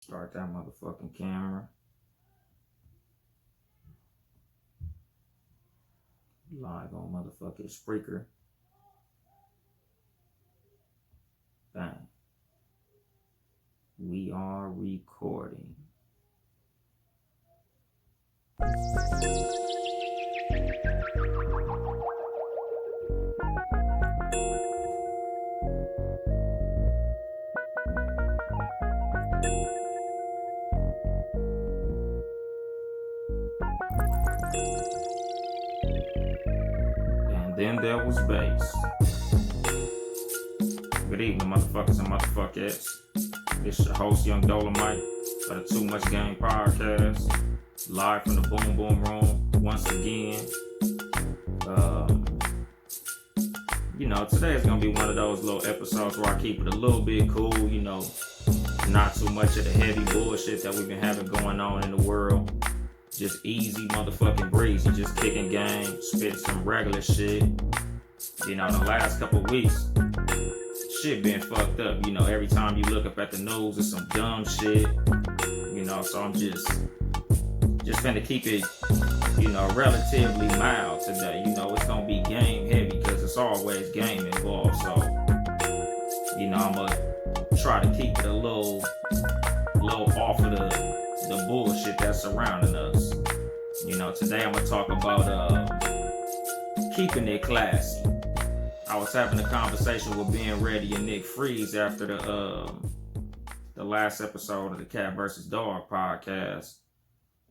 Start that motherfucking camera. Live on motherfucking Spreaker. Bang. We are recording. And then there was bass. Good evening, motherfuckers and motherfuckers. This is your host, Yung Dolemite, for the Too Much Game podcast. Live from the Boom Boom Room once again. Today is going to be one of those little episodes where I keep it a little bit cool, not too much of the heavy bullshit that we've been having going on in the world. Just easy motherfucking breezy, just kicking game, spitting some regular shit. The last couple weeks, shit been fucked up. Every time you look up at the news, it's some dumb shit. So I'm just finna keep it, relatively mild today. It's gonna be game heavy because it's always game involved. So, I'm gonna try to keep it a little off of the bullshit that's surrounding us. Today I'm gonna talk about keeping it classy. I was having a conversation with Ben Reddy and Nick Freeze after the last episode of the Cat vs. Dog podcast.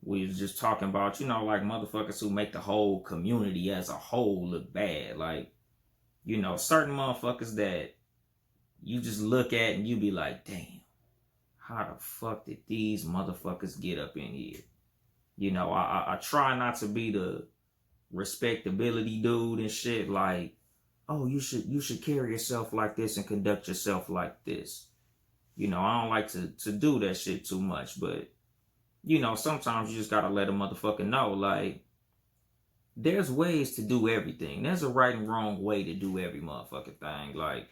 We was just talking about, like motherfuckers who make the whole community as a whole look bad. Like, certain motherfuckers that you just look at and you be like, damn, how the fuck did these motherfuckers get up in here? I try not to be the respectability dude and shit. Like, oh, you should carry yourself like this and conduct yourself like this. I don't like to do that shit too much, but sometimes you just gotta let a motherfucker know, like, there's ways to do everything. There's a right and wrong way to do every motherfucking thing. Like,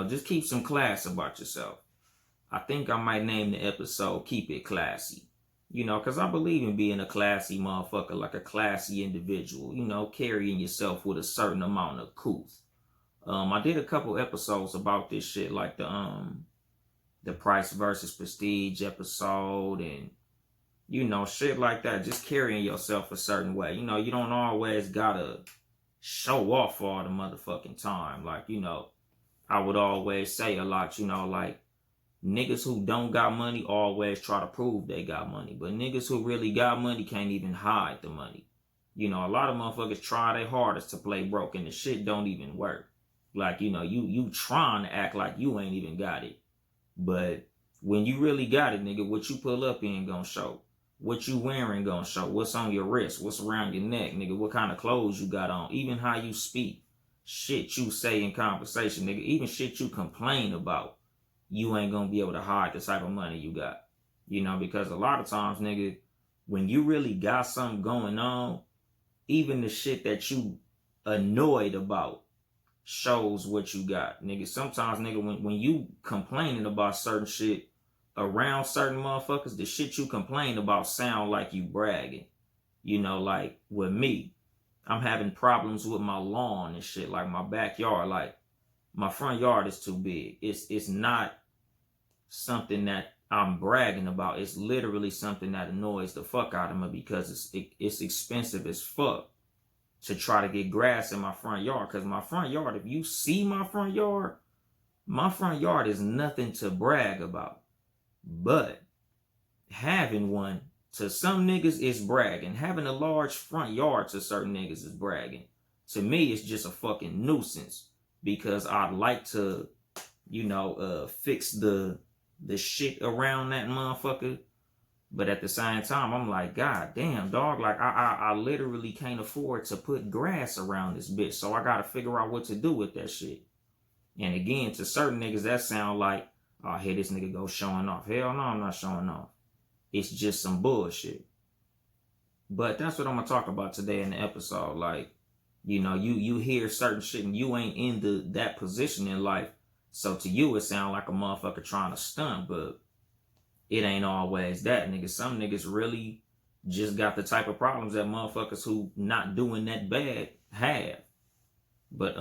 just keep some class about yourself. I think I might name the episode Keep It Classy. Because I believe in being a classy motherfucker, like a classy individual, carrying yourself with a certain amount of couth. I did a couple episodes about this shit, like the Price versus Prestige episode and, shit like that. Just carrying yourself a certain way. You don't always gotta show off all the motherfucking time. Like, I would always say a lot, like, niggas who don't got money always try to prove they got money. But niggas who really got money can't even hide the money. A lot of motherfuckers try their hardest to play broke and the shit don't even work. Like, you trying to act like you ain't even got it. But when you really got it, nigga, what you pull up in gonna show. What you wearing gonna show. What's on your wrist. What's around your neck, nigga. What kind of clothes you got on. Even how you speak. Shit you say in conversation, nigga. Even shit you complain about. You ain't gonna be able to hide the type of money you got. Because a lot of times, nigga, when you really got something going on, even the shit that you annoyed about shows what you got. Nigga, sometimes, nigga, when you complaining about certain shit around certain motherfuckers, the shit you complain about sound like you bragging. Like with me, I'm having problems with my lawn and shit, like my backyard. Like, my front yard is too big. It's not something that I'm bragging about. It's literally something that annoys the fuck out of me because it's expensive as fuck to try to get grass in my front yard. Because my front yard, if you see my front yard is nothing to brag about. But having one, to some niggas, is bragging. Having a large front yard to certain niggas is bragging. To me, it's just a fucking nuisance. Because I'd like to, fix the shit around that motherfucker. But at the same time, I'm like, God damn, dog. Like, I literally can't afford to put grass around this bitch. So I got to figure out what to do with that shit. And again, to certain niggas, that sound like, oh, here this nigga go showing off. Hell no, I'm not showing off. It's just some bullshit. But that's what I'm going to talk about today in the episode. Like, you hear certain shit and you ain't in that position in life. So to you, it sound like a motherfucker trying to stunt. But it ain't always that, nigga. Some niggas really just got the type of problems that motherfuckers who not doing that bad have. But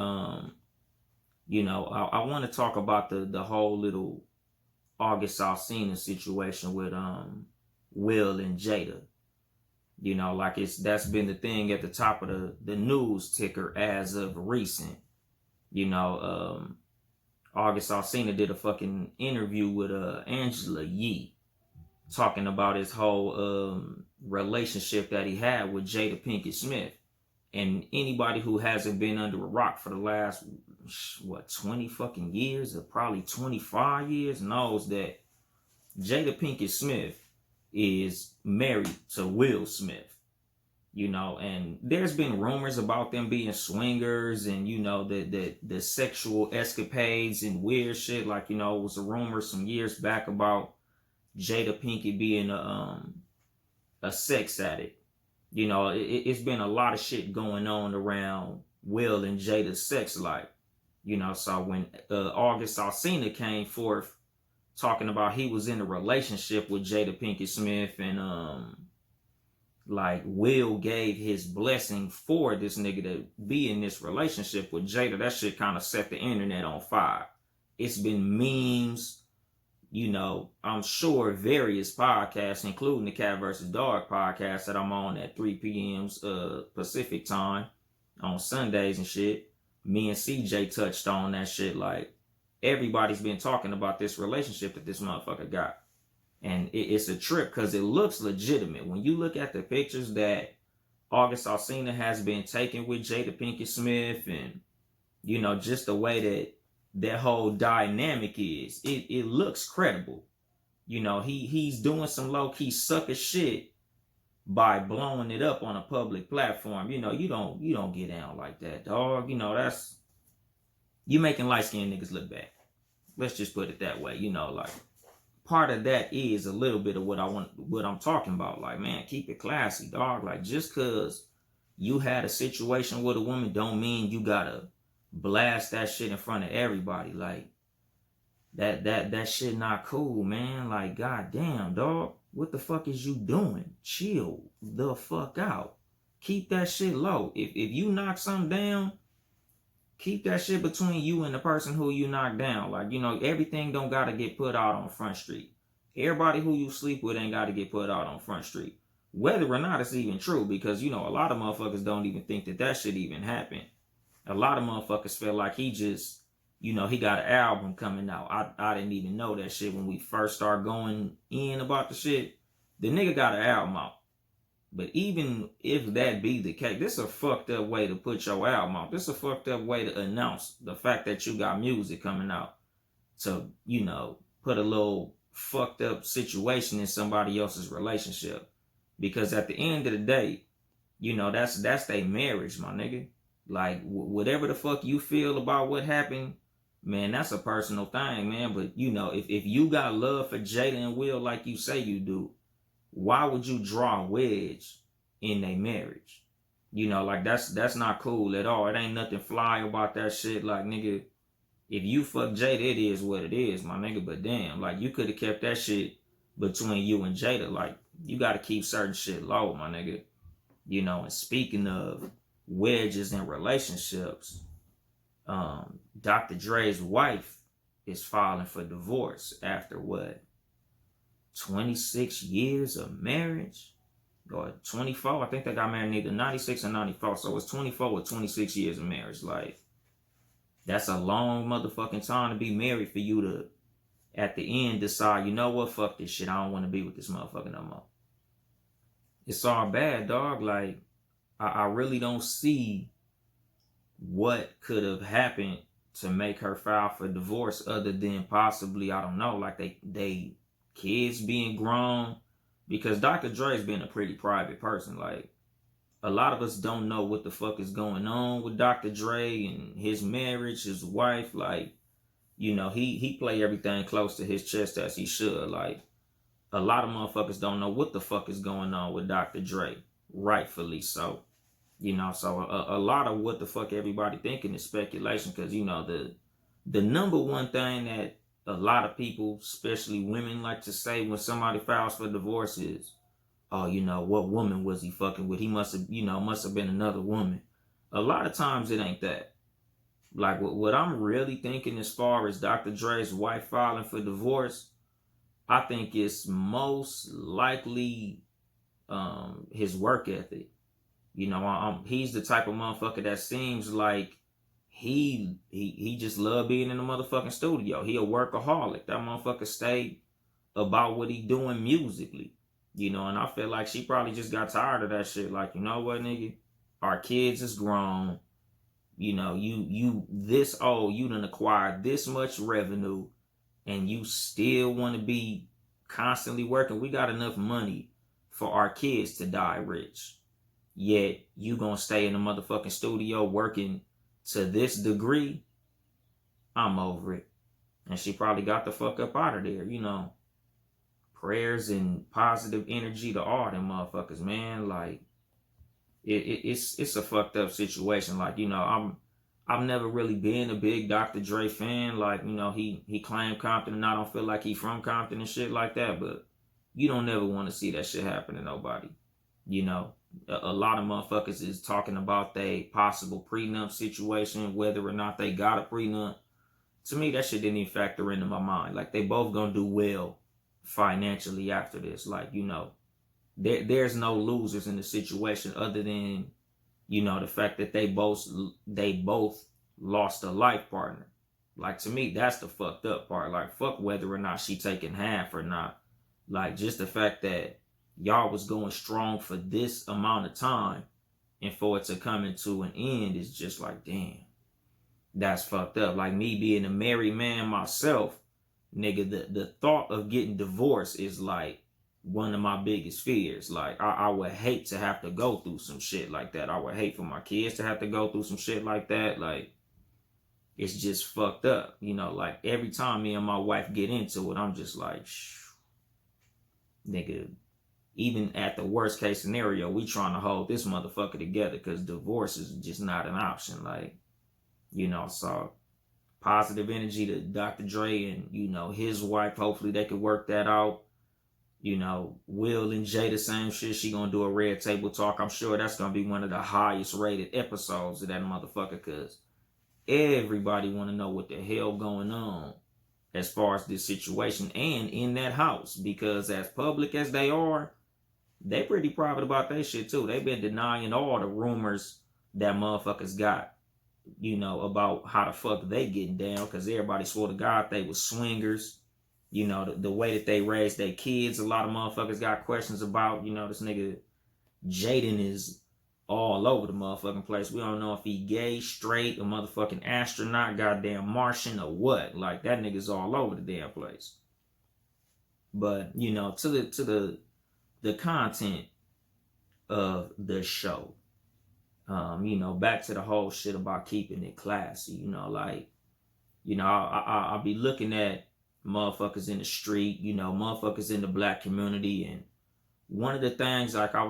you know, I want to talk about the whole little August Alsina situation with Will and Jada. You know, like that's been the thing at the top of the news ticker as of recent. You know, August Alsina did a fucking interview with Angela Yee, talking about his whole relationship that he had with Jada Pinkett Smith. And anybody who hasn't been under a rock for the last, 20 fucking years, or probably 25 years, knows that Jada Pinkett Smith is married to Will Smith. You know, and there's been rumors about them being swingers and, you know, the sexual escapades and weird shit. Like, you know, it was a rumor some years back about Jada Pinkett being a sex addict. You know, it's been a lot of shit going on around Will and Jada's sex life. You know, so when August Alsina came forth talking about he was in a relationship with Jada Pinkett Smith and like Will gave his blessing for this nigga to be in this relationship with Jada, that shit kind of set the internet on fire. It's been memes, you know, I'm sure various podcasts, including the Cat vs. Dog podcast that I'm on at 3 p.m. Pacific time on Sundays and shit. Me and CJ touched on that shit. Like, everybody's been talking about this relationship that this motherfucker got. And it's a trip because it looks legitimate. When you look at the pictures that August Alsina has been taking with Jada Pinkett Smith and, you know, just the way that whole dynamic is, it looks credible. You know, he's doing some low-key sucker shit by blowing it up on a public platform. You know, you don't get down like that, dog. You know, that's, you making light-skinned niggas look bad. Let's just put it that way. You know, like, part of that is a little bit of what I'm talking about. Like, man, keep it classy, dog. Like, just cause you had a situation with a woman don't mean you gotta blast that shit in front of everybody. Like, that shit not cool, man. Like, goddamn, dog. What the fuck is you doing? Chill the fuck out. Keep that shit low. If you knock something down, keep that shit between you and the person who you knock down. Like, you know, everything don't gotta get put out on Front Street. Everybody who you sleep with ain't gotta get put out on Front Street. Whether or not it's even true, because, you know, a lot of motherfuckers don't even think that shit even happened. A lot of motherfuckers feel like he just, you know, he got an album coming out. I didn't even know that shit when we first started going in about the shit. The nigga got an album out. But even if that be the case, this is a fucked up way to put your album out. This is a fucked up way to announce the fact that you got music coming out. To, you know, put a little fucked up situation in somebody else's relationship. Because at the end of the day, you know, that's their marriage, my nigga. Like, whatever the fuck you feel about what happened, man, that's a personal thing, man. But, you know, if you got love for Jada and Will like you say you do, why would you draw a wedge in their marriage? You know, like, that's not cool at all. It ain't nothing fly about that shit. Like, nigga, if you fuck Jada, it is what it is, my nigga. But damn, like, you could have kept that shit between you and Jada. Like, you got to keep certain shit low, my nigga. You know, and speaking of wedges in relationships, Dr. Dre's wife is filing for divorce after what? 26 years of marriage? Or 24? I think they got married either 96 or 94. So it's 24 or 26 years of marriage. Like, that's a long motherfucking time to be married for you to, at the end, decide, you know what, fuck this shit. I don't want to be with this motherfucker no more. It's all bad, dog. Like, I really don't see what could have happened to make her file for divorce other than possibly, I don't know, like they kids being grown. Because Dr. Dre's been a pretty private person. Like, a lot of us don't know what the fuck is going on with Dr. Dre and his marriage, his wife. Like, you know, he play everything close to his chest as he should. Like, a lot of motherfuckers don't know what the fuck is going on with Dr. Dre. Rightfully so. You know, so a lot of what the fuck everybody thinking is speculation. Because, you know, the number one thing that a lot of people, especially women, like to say when somebody files for divorce is, oh, what woman was he fucking with? He must have been another woman. A lot of times it ain't that. Like what I'm really thinking as far as Dr. Dre's wife filing for divorce, I think it's most likely his work ethic. He's the type of motherfucker that seems like he just love being in the motherfucking studio. He a workaholic. That motherfucker stay about what he doing musically. And I feel like she probably just got tired of that shit. Like, you know what, nigga? Our kids is grown. You this old, you done acquired this much revenue, and you still want to be constantly working. We got enough money for our kids to die rich. Yet you gonna stay in the motherfucking studio working to this degree? I'm over it. And she probably got the fuck up out of there, Prayers and positive energy to all them motherfuckers, man. Like, it's a fucked up situation. Like, I've never really been a big Dr. Dre fan. Like, he claimed Compton, and I don't feel like he from Compton and shit like that. But you don't never want to see that shit happen to nobody. A lot of motherfuckers is talking about they possible prenup situation, whether or not they got a prenup. To me, that shit didn't even factor into my mind. Like, they both gonna do well financially after this. Like, there's no losers in the situation other than, the fact that they both lost a life partner. Like, to me, that's the fucked up part. Like, fuck whether or not she taking half or not. Like, just the fact that y'all was going strong for this amount of time, and for it to come into an end is just like, damn, that's fucked up. Like, me being a married man myself, nigga, the thought of getting divorced is like one of my biggest fears. Like, I would hate to have to go through some shit like that. I would hate for my kids to have to go through some shit like that. Like, it's just fucked up. Like, every time me and my wife get into it, I'm just like, nigga, even at the worst case scenario, we trying to hold this motherfucker together, because divorce is just not an option. Like, so positive energy to Dr. Dre and, his wife. Hopefully they could work that out. Will and Jada, same shit. She gonna do a red table talk. I'm sure that's gonna be one of the highest rated episodes of that motherfucker, because everybody want to know what the hell going on as far as this situation and in that house. Because as public as they are, they pretty private about that shit too. They've been denying all the rumors that motherfuckers got, about how the fuck they getting down, because everybody swore to God they was swingers. The way that they raised their kids, a lot of motherfuckers got questions about. This nigga Jaden is all over the motherfucking place. We don't know if he gay, straight, a motherfucking astronaut, goddamn Martian, or what. Like, that nigga's all over the damn place. But, to the content of the show, back to the whole shit about keeping it classy. I'll be looking at motherfuckers in the street, motherfuckers in the black community. And one of the things, like, I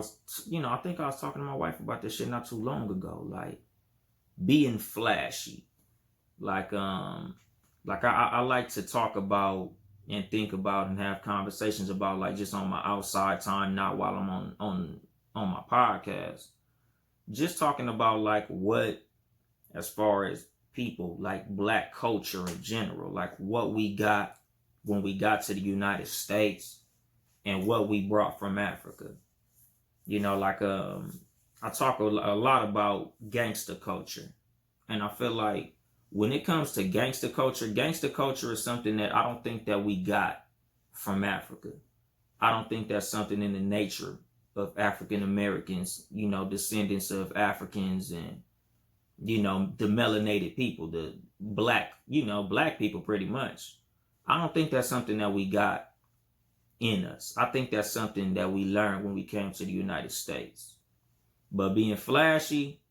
think I was talking to my wife about this shit not too long ago, like, being flashy. Like, I like to talk about and think about and have conversations about, like, just on my outside time, not while I'm on my podcast. Just talking about, like, what, as far as people, like black culture in general, like what we got when we got to the United States and what we brought from Africa. I talk a lot about gangster culture. And I feel like when it comes to gangster culture is something that I don't think that we got from Africa. I don't think that's something in the nature of African Americans, descendants of Africans and, the melanated people, the black people pretty much. I don't think that's something that we got in us. I think that's something that we learned when we came to the United States. But being flashy,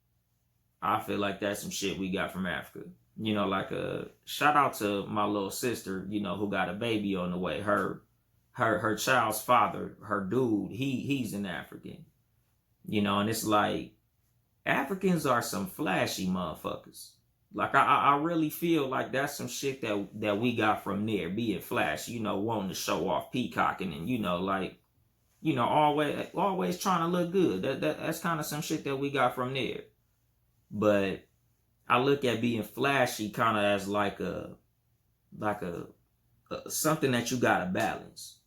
I feel like that's some shit we got from Africa. Like a shout out to my little sister, who got a baby on the way. Her child's father, her dude, he's an African. And it's like, Africans are some flashy motherfuckers. Like I really feel like that's some shit that we got from there, being flashy, wanting to show off, peacocking, and like, always trying to look good. That's kind of some shit that we got from there. But I look at being flashy kind of as like a something that you gotta balance.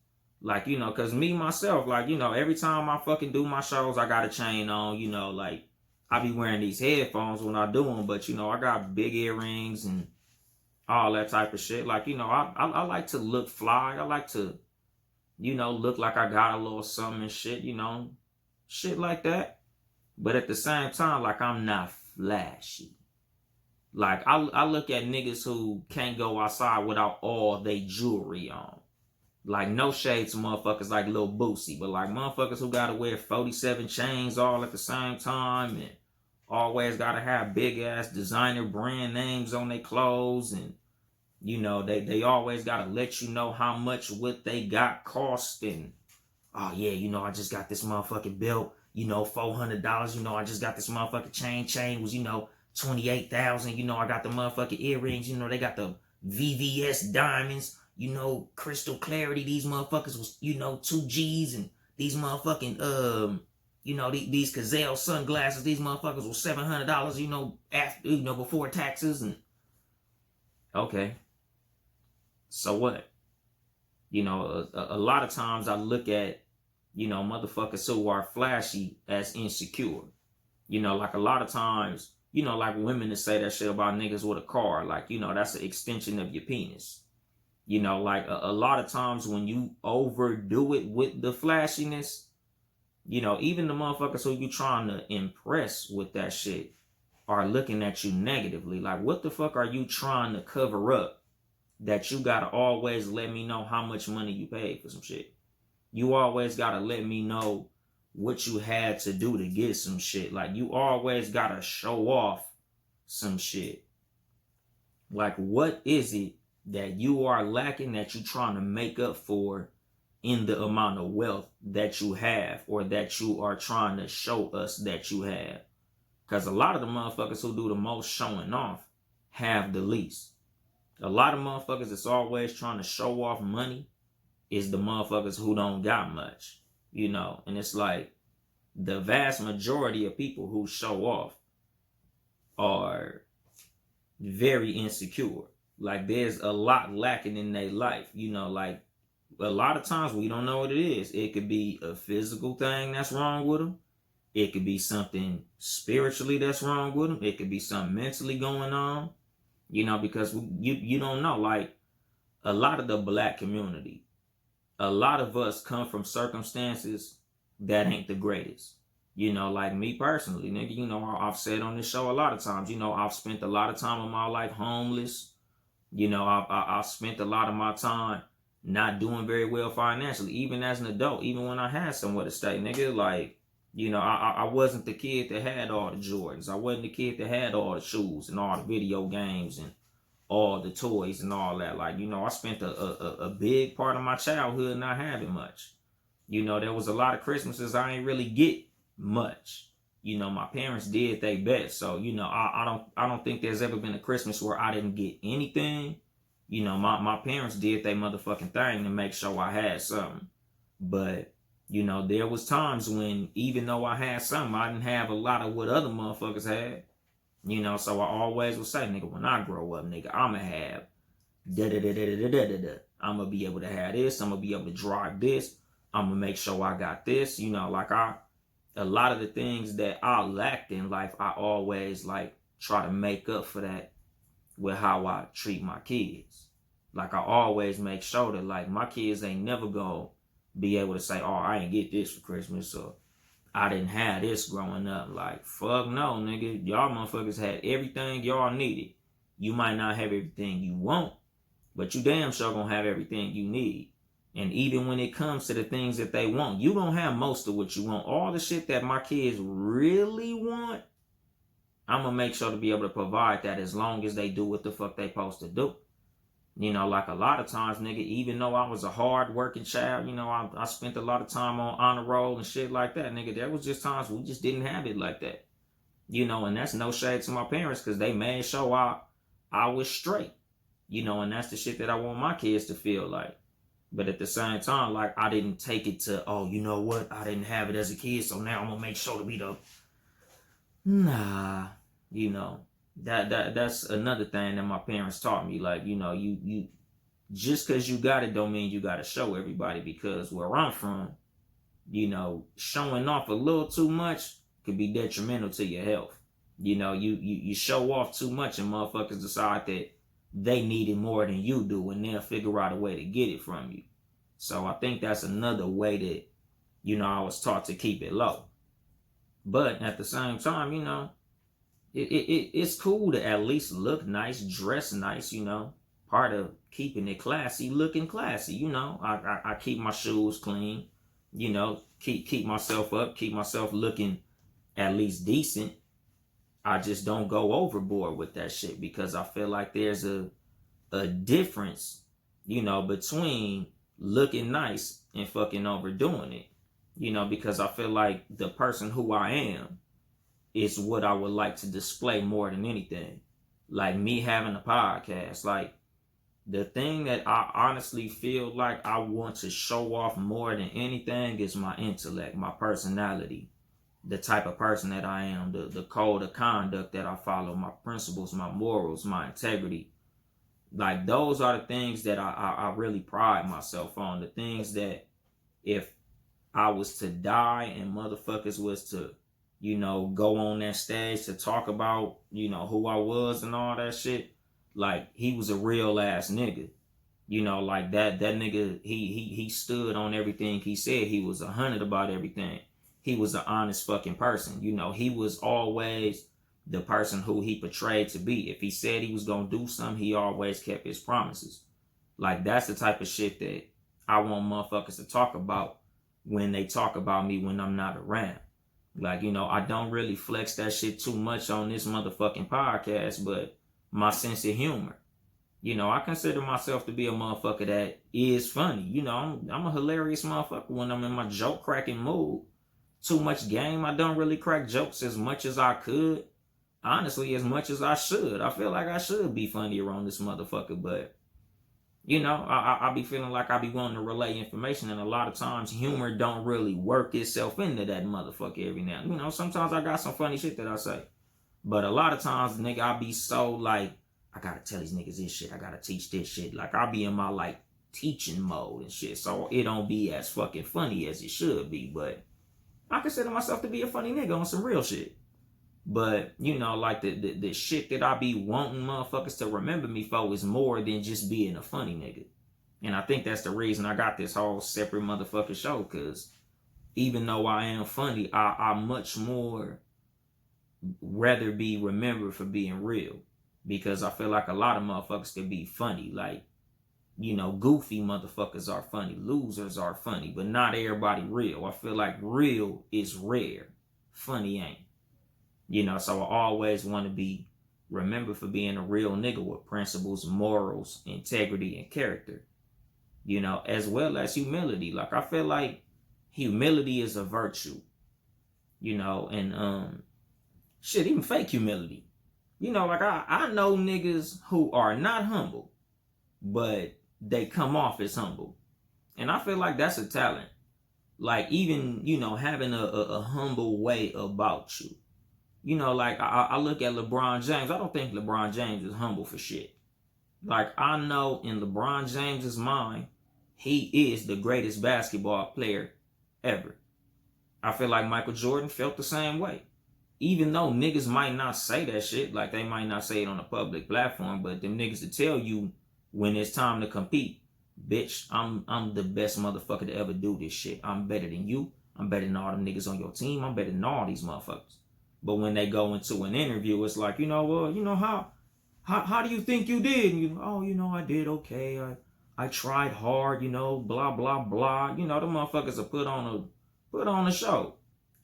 Like, cause me myself, like, every time I fucking do my shows, I got a chain on, like I be wearing these headphones when I do them, but I got big earrings and all that type of shit. Like, I like to look fly. I like to, look like I got a little something and shit, shit like that. But at the same time, like, I'm not flashy. Like, I look at niggas who can't go outside without all they jewelry on. Like, no shade to motherfuckers like Lil Boosie, but like motherfuckers who gotta wear 47 chains all at the same time and always gotta have big ass designer brand names on their clothes, and they always gotta let you know how much what they got cost, and oh yeah, I just got this motherfucking belt, $400, I just got this motherfucking chain was, $28,000, I got the motherfucking earrings, they got the VVS diamonds, crystal clarity. These motherfuckers was, 2 G's, and these motherfucking, these Gazelle sunglasses, these motherfuckers was $700, after, before taxes. And okay, so what? A lot of times I look at, motherfuckers who are flashy as insecure. Like a lot of times, like women that say that shit about niggas with a car, like, that's an extension of your penis. Like a lot of times when you overdo it with the flashiness, even the motherfuckers who you trying to impress with that shit are looking at you negatively. Like, what the fuck are you trying to cover up that you gotta always let me know how much money you paid for some shit? You always gotta let me know what you had to do to get some shit. Like, you always gotta show off some shit. Like, what is it that you are lacking that you trying to make up for in the amount of wealth that you have, or that you are trying to show us that you have? Because a lot of the motherfuckers who do the most showing off have the least. A lot of motherfuckers that's always trying to show off money is the motherfuckers who don't got much, and it's like the vast majority of people who show off are very insecure. Like, there's a lot lacking in their life, like a lot of times we don't know what it is. It could be a physical thing that's wrong with them. It could be something spiritually that's wrong with them. It could be something mentally going on, because you don't know. Like, a lot of the black community, a lot of us come from circumstances that ain't the greatest. Like me personally, nigga, I've said on this show a lot of times, I've spent a lot of time of my life homeless. I've spent a lot of my time not doing very well financially, even as an adult, even when I had somewhere to stay, nigga. Like, I wasn't the kid that had all the Jordans. I wasn't the kid that had all the shoes and all the video games and all the toys and all that. Like, I spent a big part of my childhood not having much. There was a lot of Christmases I ain't really get much. My parents did their best. So, I don't think there's ever been a Christmas where I didn't get anything. My parents did their motherfucking thing to make sure I had something. But, there was times when, even though I had something, I didn't have a lot of what other motherfuckers had. So I always would say, nigga, when I grow up, nigga, I'ma have da-da-da-da-da-da-da-da. I'm gonna be able to have this. I'm gonna be able to drive this. I'm gonna make sure I got this. Like, a lot of the things that I lacked in life, I always, like, try to make up for that with how I treat my kids. Like, I always make sure that, like, my kids ain't never gonna be able to say, oh, I ain't get this for Christmas, or I didn't have this growing up. Like, fuck no, nigga. Y'all motherfuckers had everything y'all needed. You might not have everything you want, but you damn sure gonna have everything you need. And even when it comes to the things that they want, you gonna have most of what you want. All the shit that my kids really want, I'm gonna make sure to be able to provide that, as long as they do what the fuck they supposed to do. Like, a lot of times, nigga, even though I was a hard working child, I spent a lot of time on honor roll and shit like that, nigga. There was just times we just didn't have it like that. You know, and that's no shade to my parents because they made sure I was straight. You know, and that's the shit that I want my kids to feel like. But at the same time, like, I didn't take it to, oh, you know what? I didn't have it as a kid, so now I'm gonna make sure to be the... Nah, you know, that's another thing that my parents taught me. Like, you know, you just because you got it don't mean you got to show everybody, because where I'm from, you know, showing off a little too much could be detrimental to your health. You know, you show off too much and motherfuckers decide that they need it more than you do, and they'll figure out a way to get it from you. So I think that's another way that, you know, I was taught to keep it low. But at the same time, you know, it's cool to at least look nice, dress nice, you know. Part of keeping it classy, looking classy, you know. I keep my shoes clean, you know, keep myself up, keep myself looking at least decent. I just don't go overboard with that shit, because I feel like there's a difference, you know, between looking nice and fucking overdoing it. You know, because I feel like the person who I am is what I would like to display more than anything. Like me having a podcast, like the thing that I honestly feel like I want to show off more than anything is my intellect, my personality, the type of person that I am, the code of conduct that I follow, my principles, my morals, my integrity. Like those are the things that I really pride myself on. The things that if I was to die and motherfuckers was to, you know, go on that stage to talk about, you know, who I was and all that shit, like he was a real ass nigga. You know, like that nigga, he stood on everything he said. He was 100 about everything. He was an honest fucking person. You know, he was always the person who he portrayed to be. If he said he was gonna do something, he always kept his promises. Like that's the type of shit that I want motherfuckers to talk about when they talk about me when I'm not around. Like, you know, I don't really flex that shit too much on this motherfucking podcast, but my sense of humor. You know, I consider myself to be a motherfucker that is funny. You know, I'm a hilarious motherfucker when I'm in my joke cracking mood. Too much game, I don't really crack jokes as much as I could. Honestly, as much as I should. I feel like I should be funnier on this motherfucker, but you know, I be feeling like I be wanting to relay information, and a lot of times humor don't really work itself into that motherfucker every now and then. You know, sometimes I got some funny shit that I say. But a lot of times, nigga, I be so like, I gotta tell these niggas this shit, I gotta teach this shit. Like, I be in my, like, teaching mode and shit, so it don't be as fucking funny as it should be. But I consider myself to be a funny nigga on some real shit. But, you know, like the shit that I be wanting motherfuckers to remember me for is more than just being a funny nigga. And I think that's the reason I got this whole separate motherfucking show, because even though I am funny, I much more rather be remembered for being real. Because I feel like a lot of motherfuckers can be funny. Like, you know, goofy motherfuckers are funny. Losers are funny. But not everybody real. I feel like real is rare. Funny ain't. You know, so I always want to be remembered for being a real nigga with principles, morals, integrity, and character. You know, as well as humility. Like, I feel like humility is a virtue. You know, and shit, even fake humility. You know, like I know niggas who are not humble, but they come off as humble. And I feel like that's a talent. Like, even, you know, having a humble way about you. You know, like, I look at LeBron James. I don't think LeBron James is humble for shit. Like, I know in LeBron James's mind, he is the greatest basketball player ever. I feel like Michael Jordan felt the same way. Even though niggas might not say that shit, like they might not say it on a public platform, but them niggas to tell you when it's time to compete, bitch, I'm the best motherfucker to ever do this shit. I'm better than you. I'm better than all them niggas on your team. I'm better than all these motherfuckers. But when they go into an interview, it's like, you know, you know, how do you think you did? And you know, oh, you know, I did okay. I tried hard, you know, blah, blah, blah. You know, the motherfuckers are put on a show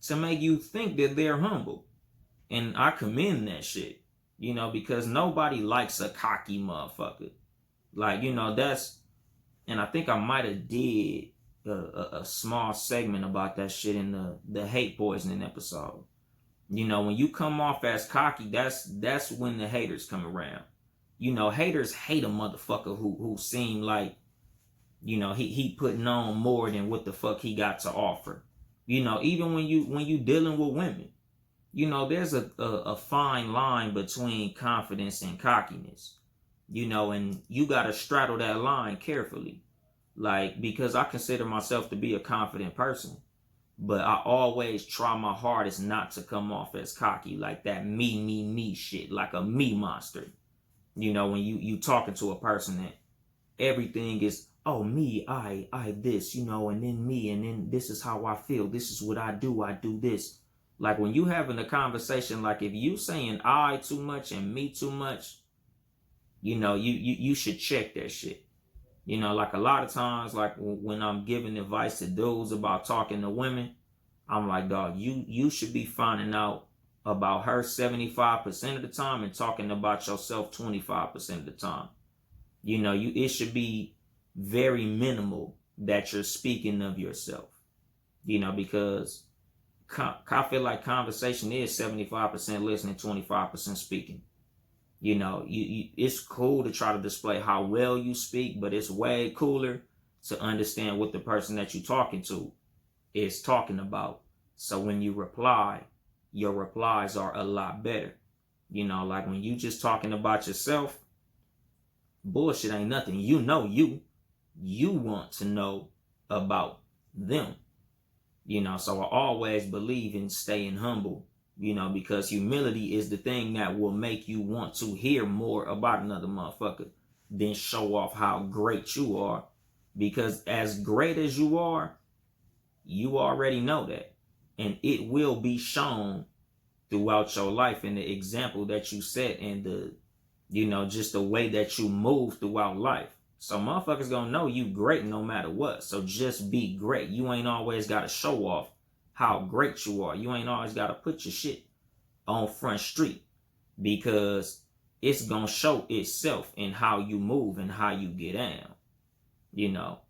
to make you think that they're humble. And I commend that shit, you know, because nobody likes a cocky motherfucker. Like, you know, and I think I might have did a small segment about that shit in the hate poisoning episode. You know, when you come off as cocky, that's when the haters come around. You know, haters hate a motherfucker who seem like, you know, he putting on more than what the fuck he got to offer. You know, even when you dealing with women, you know, there's a fine line between confidence and cockiness. You know, and you gotta straddle that line carefully. Like, because I consider myself to be a confident person, but I always try my hardest not to come off as cocky, like that me shit, like a me monster. You know, when you talking to a person that everything is, oh, me, I this, you know, and then me, and then this is how I feel, this is what I do this. Like, when you having a conversation, like, if you saying I too much and me too much, you know, you should check that shit. You know, like, a lot of times, like, when I'm giving advice to dudes about talking to women, I'm like, dog, you should be finding out about her 75% of the time and talking about yourself 25% of the time. You know, it should be very minimal that you're speaking of yourself. You know, because I feel like conversation is 75% listening, 25% speaking. You know, it's cool to try to display how well you speak, but it's way cooler to understand what the person that you're talking to is talking about. So when you reply, your replies are a lot better. You know, like when you just talking about yourself, bullshit ain't nothing. You know you want to know about them. You know, so I always believe in staying humble, you know, because humility is the thing that will make you want to hear more about another motherfucker than show off how great you are. Because as great as you are, you already know that. And it will be shown throughout your life in the example that you set and the, you know, just the way that you move throughout life. So motherfuckers gonna know you great no matter what. So just be great. You ain't always gotta show off how great you are. You ain't always gotta put your shit on Front Street, because it's gonna show itself in how you move and how you get down. You know,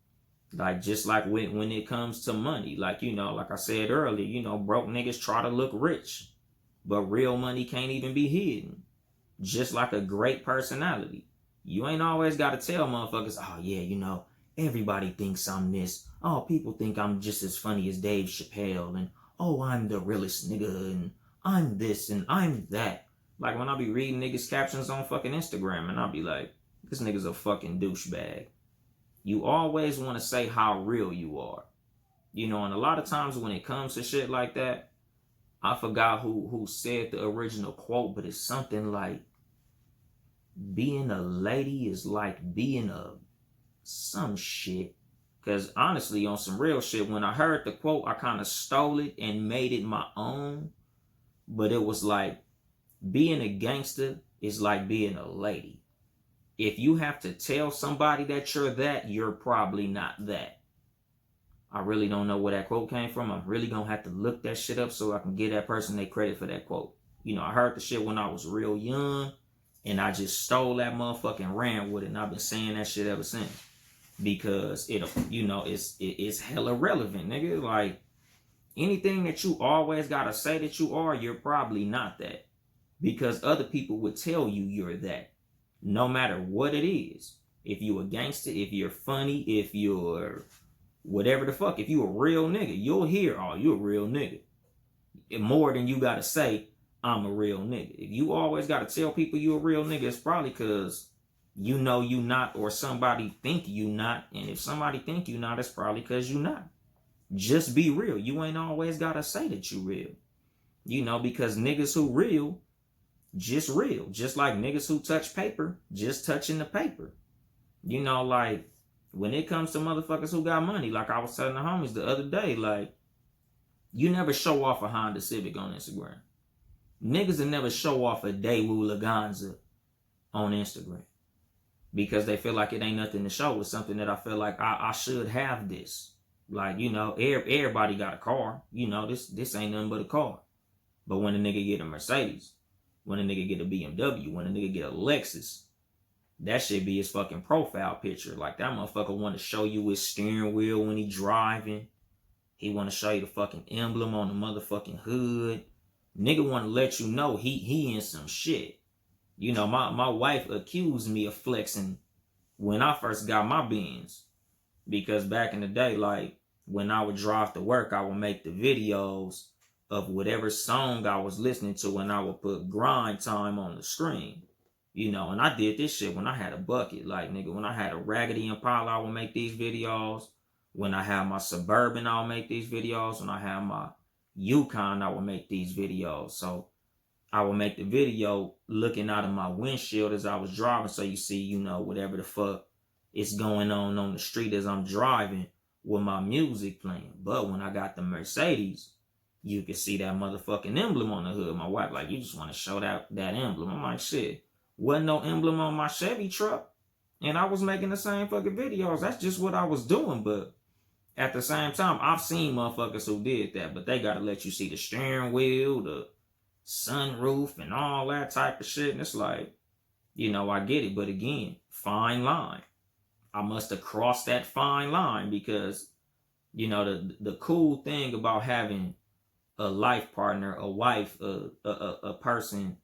like, just like when it comes to money, like, you know, like I said earlier, you know, broke niggas try to look rich, but real money can't even be hidden. Just like a great personality. You ain't always got to tell motherfuckers, oh yeah, you know, everybody thinks I'm this. Oh, people think I'm just as funny as Dave Chappelle. And, oh, I'm the realest nigga. And I'm this and I'm that. Like, when I be reading niggas' captions on fucking Instagram, and I'll be like, this nigga's a fucking douchebag. You always want to say how real you are. You know, and a lot of times when it comes to shit like that, I forgot who said the original quote, but it's something like, being a lady is like being some shit. Because honestly, on some real shit, when I heard the quote, I kind of stole it and made it my own. But it was like, being a gangster is like being a lady. If you have to tell somebody that you're that, you're probably not that. I really don't know where that quote came from. I'm really going to have to look that shit up so I can give that person their credit for that quote. You know, I heard the shit when I was real young, and I just stole that motherfucker and ran with it. And I've been saying that shit ever since. Because it, you know, it's hella relevant, nigga. Like, anything that you always gotta say that you are, you're probably not that. Because other people would tell you you're that. No matter what it is. If you a gangster, if you're funny, if you're whatever the fuck, if you a real nigga, you'll hear, oh, you a real nigga. More than you gotta say, I'm a real nigga. If you always got to tell people you a real nigga, it's probably because you know you not, or somebody think you not. And if somebody think you not, it's probably because you not. Just be real. You ain't always got to say that you real. You know, because niggas who real. Just like niggas who touch paper, just touching the paper. You know, like, when it comes to motherfuckers who got money, like I was telling the homies the other day, like, you never show off a Honda Civic on Instagram. Niggas will never show off a Daewoo Laganza on Instagram because they feel like it ain't nothing to show. It's something that I feel like I should have this. Like, you know, everybody got a car. You know, this ain't nothing but a car. But when a nigga get a Mercedes, when a nigga get a BMW, when a nigga get a Lexus, that should be his fucking profile picture. Like, that motherfucker want to show you his steering wheel when he driving. He want to show you the fucking emblem on the motherfucking hood. nigga want to let you know he in some shit. You know, my wife accused me of flexing when I first got my Benz. Because back in the day, like, when I would drive to work, I would make the videos of whatever song I was listening to, and I would put grind time on the screen. You know, and I did this shit when I had a bucket. Like, nigga, when I had a Raggedy Impala, I would make these videos. When I had my Suburban, I would make these videos. When I had my Yukon, I would make these videos. So I would make the video looking out of my windshield as I was driving, so you see, you know, whatever the fuck is going on the street as I'm driving with my music playing. But when I got the Mercedes, you can see that motherfucking emblem on the hood. My wife like, you just want to show that emblem. I'm like, shit, wasn't no emblem on my Chevy truck, and I was making the same fucking videos. That's just what I was doing. But at the same time, I've seen motherfuckers who did that, but they gotta let you see the steering wheel, the sunroof, and all that type of shit. And it's like, you know, I get it, but again, fine line. I must have crossed that fine line, because, you know, the cool thing about having a life partner, a wife, a person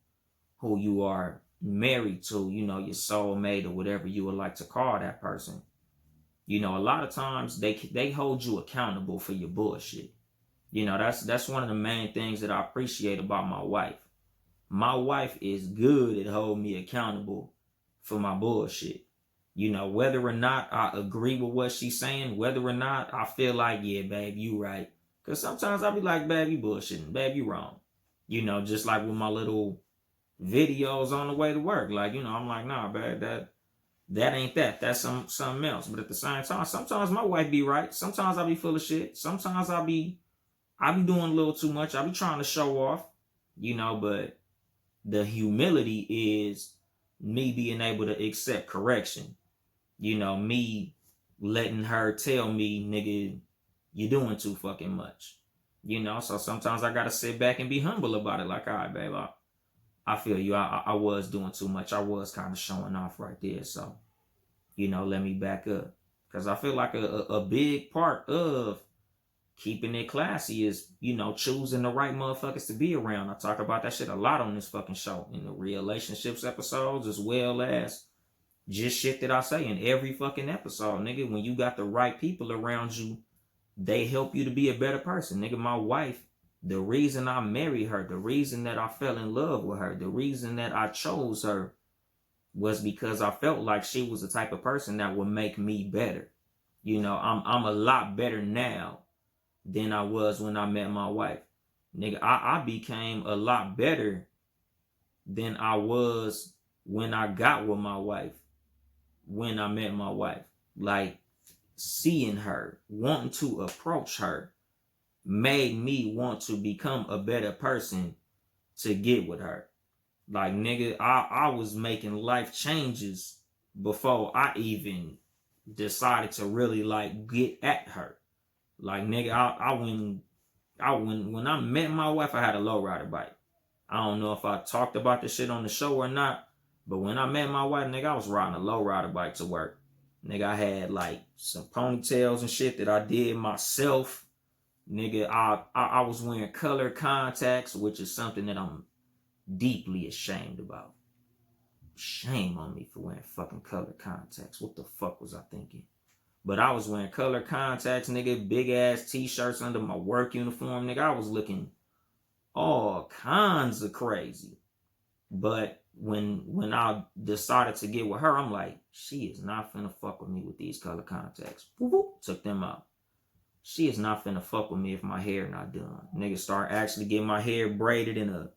who you are married to, you know, your soulmate or whatever you would like to call that person. You know, a lot of times they hold you accountable for your bullshit. You know, that's one of the main things that I appreciate about my wife. My wife is good at holding me accountable for my bullshit. You know, whether or not I agree with what she's saying, whether or not I feel like, yeah, babe, you right. Because sometimes I'll be like, babe, you bullshitting. Babe, you wrong. You know, just like with my little videos on the way to work. Like, you know, I'm like, nah, babe, that ain't that. That's something else. But at the same time, sometimes my wife be right. Sometimes I be full of shit. Sometimes I be doing a little too much. I be trying to show off, you know, but the humility is me being able to accept correction. You know, me letting her tell me, nigga, you're doing too fucking much. You know, so sometimes I gotta sit back and be humble about it. Like, all right, babe, I feel you. I was doing too much. I was kind of showing off right there. So, you know, let me back up. Because I feel like a big part of keeping it classy is, you know, choosing the right motherfuckers to be around. I talk about that shit a lot on this fucking show, in the relationships episodes, as well as just shit that I say in every fucking episode. Nigga, when you got the right people around you, they help you to be a better person. Nigga, my wife, the reason I married her, the reason that I fell in love with her, the reason that I chose her was because I felt like she was the type of person that would make me better. You know, I'm a lot better now than I was when I met my wife. Nigga, I became a lot better than I was when I got with my wife, when I met my wife. Like, seeing her, wanting to approach her, made me want to become a better person to get with her. Like, nigga, I was making life changes before I even decided to really, like, get at her. Like, nigga, when I met my wife, I had a lowrider bike. I don't know if I talked about this shit on the show or not, but when I met my wife, nigga, I was riding a lowrider bike to work. Nigga, I had like some ponytails and shit that I did myself. Nigga, I was wearing color contacts, which is something that I'm deeply ashamed about. Shame on me for wearing fucking color contacts. What the fuck was I thinking? But I was wearing color contacts, nigga, big ass t-shirts under my work uniform. Nigga, I was looking all kinds of crazy. But when I decided to get with her, I'm like, she is not finna fuck with me with these color contacts. Whoop, whoop, took them out. She is not finna fuck with me if my hair not done. Nigga start actually getting my hair braided in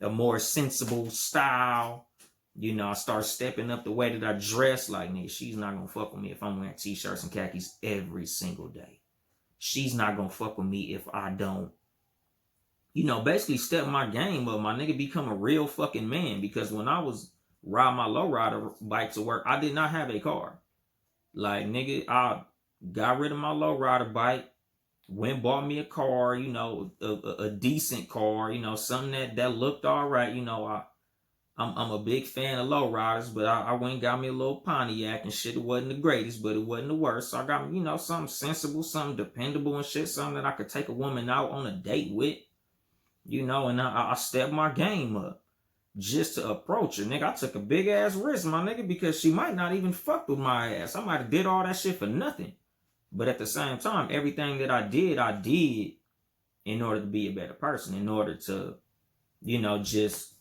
a more sensible style. You know, I start stepping up the way that I dress. Like, nigga, she's not gonna fuck with me if I'm wearing t-shirts and khakis every single day. She's not gonna fuck with me if I don't, you know, basically step my game up, my nigga, become a real fucking man. Because when I was riding my lowrider bike to work, I did not have a car. Like, nigga, I got rid of my lowrider bike, went bought me a car, you know, a decent car, you know, something that looked all right. You know, I'm a big fan of lowriders, but I went and got me a little Pontiac and shit. It wasn't the greatest, but it wasn't the worst. So I got me, you know, something sensible, something dependable and shit, something that I could take a woman out on a date with. You know, and I stepped my game up just to approach her. Nigga, I took a big ass risk, my nigga, because she might not even fuck with my ass. I might have did all that shit for nothing. But at the same time, everything that I did in order to be a better person, in order to, you know, just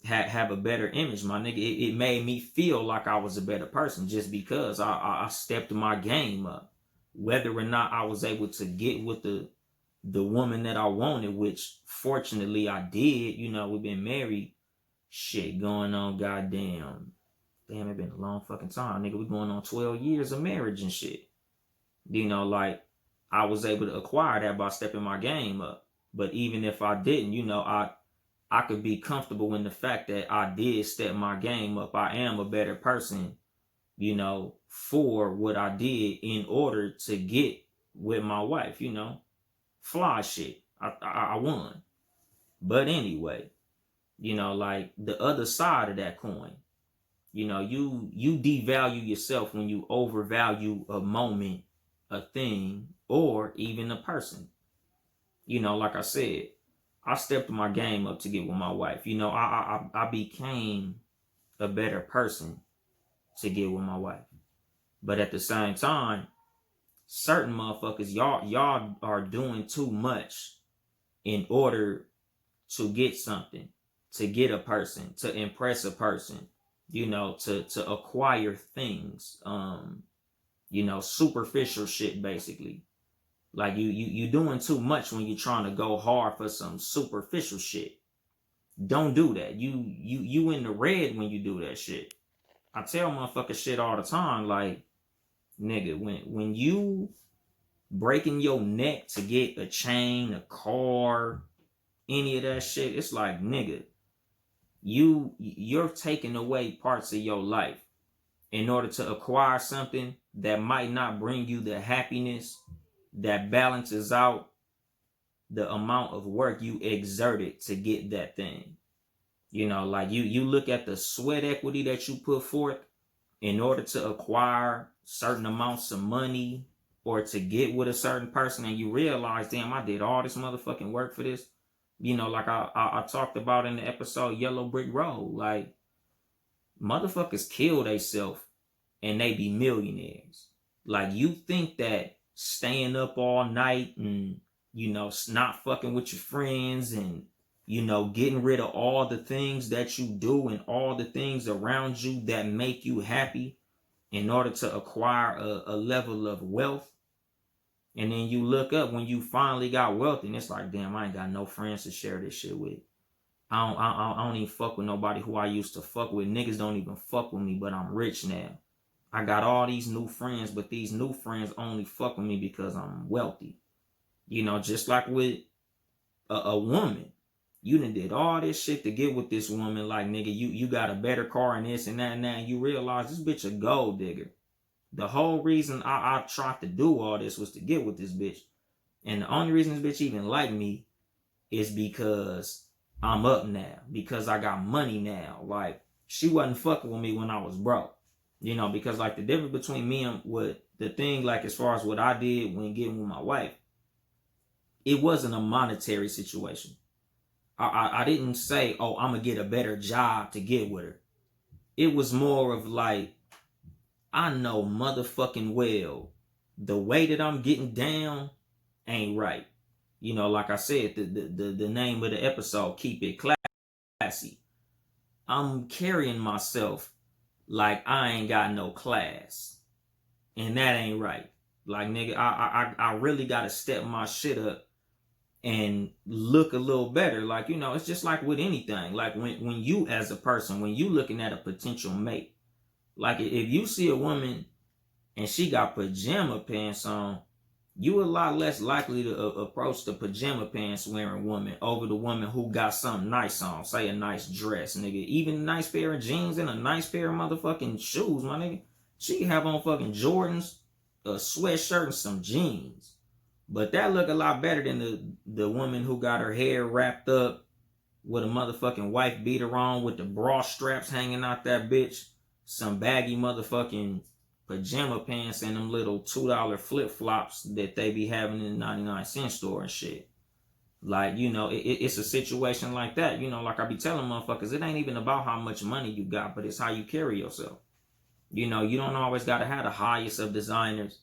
have a better image, my nigga. It made me feel like I was a better person just because I stepped my game up. Whether or not I was able to get with the woman that I wanted, which fortunately I did. You know, we've been married, shit, going on damn, it been a long fucking time, nigga. We going on 12 years of marriage and shit. You know, like, I was able to acquire that by stepping my game up. But even if I didn't, you know, I could be comfortable in the fact that I did step my game up. I am a better person, you know, for what I did in order to get with my wife, you know. Fly shit. I won. But anyway, you know, like, the other side of that coin, you know, you devalue yourself when you overvalue a moment, a thing, or even a person. You know, like I said, I stepped my game up to get with my wife. You know, I became a better person to get with my wife. But at the same time, certain motherfuckers, y'all are doing too much in order to get something, to get a person, to impress a person, you know, to acquire things, you know, superficial shit, basically. Like, you doing too much when you're trying to go hard for some superficial shit. Don't do that. You in the red when you do that shit. I tell motherfuckers shit all the time, like, nigga, when you breaking your neck to get a chain, a car, any of that shit, it's like, nigga, you're taking away parts of your life in order to acquire something that might not bring you the happiness that balances out the amount of work you exerted to get that thing. You know, like, you look at the sweat equity that you put forth in order to acquire certain amounts of money or to get with a certain person, and you realize, damn, I did all this motherfucking work for this. You know, like I talked about in the episode Yellow Brick Road, like, motherfuckers kill themselves and they be millionaires. Like, you think that staying up all night and, you know, not fucking with your friends and, you know, getting rid of all the things that you do and all the things around you that make you happy in order to acquire a level of wealth. And then you look up when you finally got wealth and it's like, damn, I ain't got no friends to share this shit with. I don't even fuck with nobody who I used to fuck with. Niggas don't even fuck with me, but I'm rich now. I got all these new friends, but these new friends only fuck with me because I'm wealthy. You know, just like with a woman. You done did all this shit to get with this woman. Like, nigga, you got a better car and this and that and that. And you realize this bitch a gold digger. The whole reason I tried to do all this was to get with this bitch. And the only reason this bitch even like me is because I'm up now. Because I got money now. Like, she wasn't fucking with me when I was broke. You know, because, like, the difference between me and what the thing, like, as far as what I did when getting with my wife, it wasn't a monetary situation. I didn't say, oh, I'm going to get a better job to get with her. It was more of like, I know motherfucking well the way that I'm getting down ain't right. You know, like I said, the name of the episode, Keep It Classy. I'm carrying myself like I ain't got no class. And that ain't right. Like, nigga, I really got to step my shit up and look a little better. Like, you know, it's just like with anything. Like, when you as a person, when you looking at a potential mate, like, if you see a woman and she got pajama pants on, you a lot less likely to approach the pajama pants wearing woman over the woman who got something nice on, say a nice dress, nigga. Even a nice pair of jeans and a nice pair of motherfucking shoes, my nigga. She can have on fucking Jordans, a sweatshirt, and some jeans. But that look a lot better than the woman who got her hair wrapped up with a motherfucking wife beater on with the bra straps hanging out that bitch, some baggy motherfucking pajama pants and them little $2 flip-flops that they be having in the 99-cent store and shit. Like, it's a situation like that. Like I be telling motherfuckers, it ain't even about how much money you got, but it's how you carry yourself. You don't always got to have the highest of designers,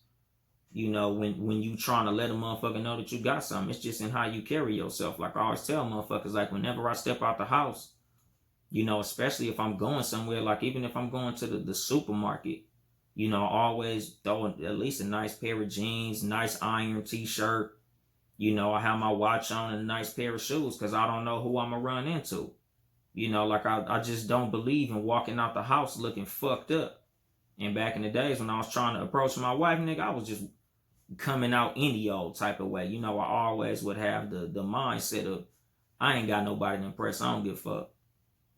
when you trying to let a motherfucker know that you got something. It's just in how you carry yourself. Like I always tell motherfuckers, like whenever I step out the house, especially if I'm going somewhere, like even if I'm going to the supermarket, I always throw at least a nice pair of jeans, nice iron t-shirt. I have my watch on and a nice pair of shoes because I don't know who I'm going to run into. Like I just don't believe in walking out the house looking fucked up. And back in the days when I was trying to approach my wife, nigga, I was just coming out any old type of way. I always would have the mindset of, I ain't got nobody to impress. I don't give a fuck.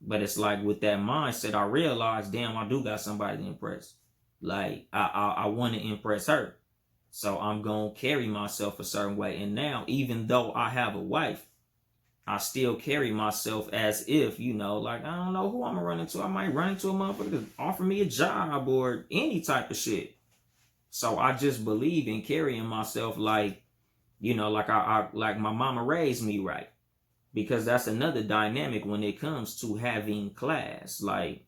But it's like with that mindset, I realized, damn, I do got somebody to impress. Like, I want to impress her. So I'm going to carry myself a certain way. And now, even though I have a wife, I still carry myself as if, like, I don't know who I'm going to run into. I might run into a motherfucker to offer me a job or any type of shit. So I just believe in carrying myself like, like my mama raised me right. Because that's another dynamic when it comes to having class. Like,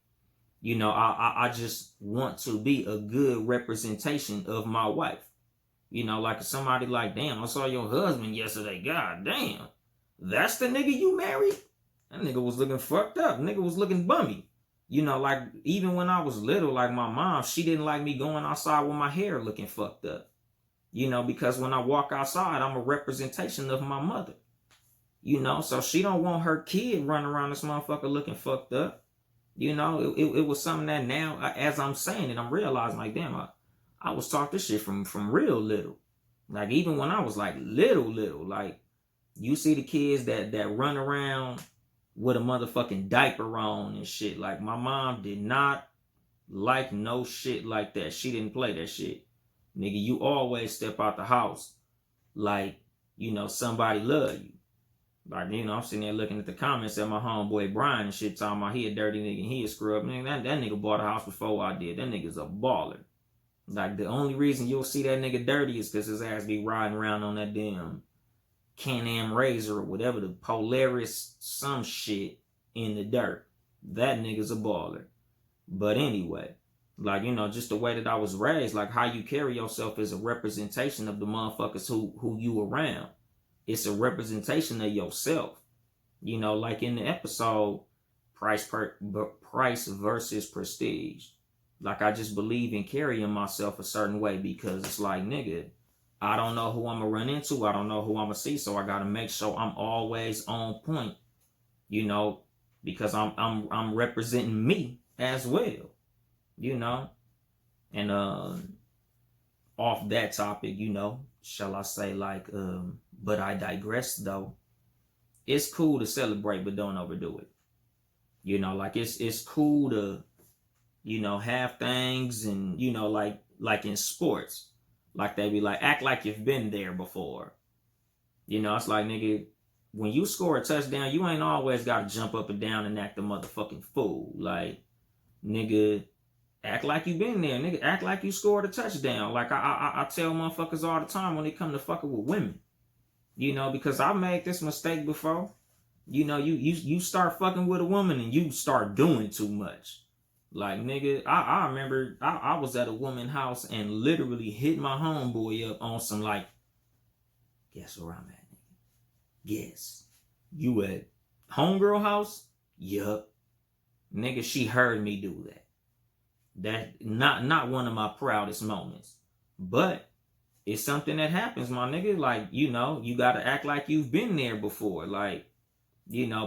I just want to be a good representation of my wife. Like somebody like, damn, I saw your husband yesterday. God damn. That's the nigga you married? That nigga was looking fucked up. Nigga was looking bummy. Like even when I was little, like my mom, she didn't like me going outside with my hair looking fucked up. Because when I walk outside, I'm a representation of my mother. So she don't want her kid running around this motherfucker looking fucked up. It was something that now, as I'm saying it, I'm realizing like, damn, I was taught this shit from real little. Like even when I was like little, like you see the kids that run around with a motherfucking diaper on and shit. Like my mom did not like no shit like that. She didn't play that shit. Nigga, you always step out the house like, somebody love you. Like, I'm sitting there looking at the comments at my homeboy Brian and shit, talking about he a dirty nigga and he a scrub. Nigga, that nigga bought a house before I did. That nigga's a baller. Like, the only reason you'll see that nigga dirty is because his ass be riding around on that damn Can-Am Razor or whatever, the Polaris some shit in the dirt. That nigga's a baller. But anyway, like, just the way that I was raised, like how you carry yourself is a representation of the motherfuckers who you around. It's a representation of yourself. Like in the episode, price versus prestige. Like I just believe in carrying myself a certain way because it's like, nigga, I don't know who I'm going to run into. I don't know who I'm going to see. So I got to make sure I'm always on point, because I'm representing me as well, and off that topic, shall I say like, but I digress though. It's cool to celebrate, but don't overdo it. Like it's cool to, have things and, like in sports, like they be like, act like you've been there before. It's like, nigga, when you score a touchdown, you ain't always got to jump up and down and act the motherfucking fool. Like, nigga, act like you been there. Nigga, act like you scored a touchdown. Like I tell motherfuckers all the time when they come to fucking with women. Because I made this mistake before. You start fucking with a woman and you start doing too much. Like, nigga, I remember I was at a woman's house and literally hit my homeboy up on some like, guess where I'm at, nigga? Guess. You at homegirl house? Yup. Nigga, she heard me do that. That not one of my proudest moments. But it's something that happens, my nigga. Like, you gotta act like you've been there before. Like,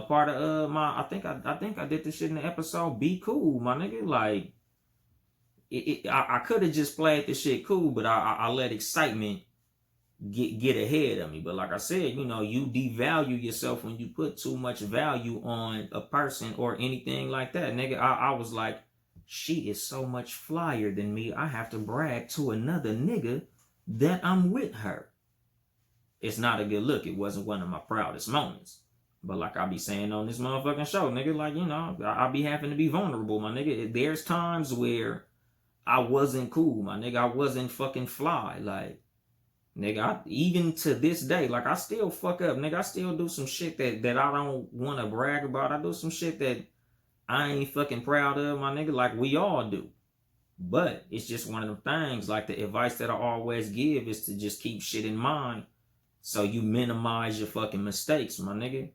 part of my I think I did this shit in the episode. Be cool, my nigga. Like, I could have just played this shit cool, but I let excitement get ahead of me. But like I said, you devalue yourself when you put too much value on a person or anything like that. Nigga, I was like, she is so much flyer than me. I have to brag to another nigga that I'm with her. It's not a good look. It wasn't one of my proudest moments. But like I be saying on this motherfucking show, nigga, like, I be having to be vulnerable, my nigga. There's times where I wasn't cool, my nigga. I wasn't fucking fly. Like, Nigga, even to this day, like, I still fuck up, nigga. I still do some shit that I don't want to brag about. I do some shit that I ain't fucking proud of, my nigga, like we all do. But it's just one of them things, like the advice that I always give is to just keep shit in mind so you minimize your fucking mistakes, my nigga.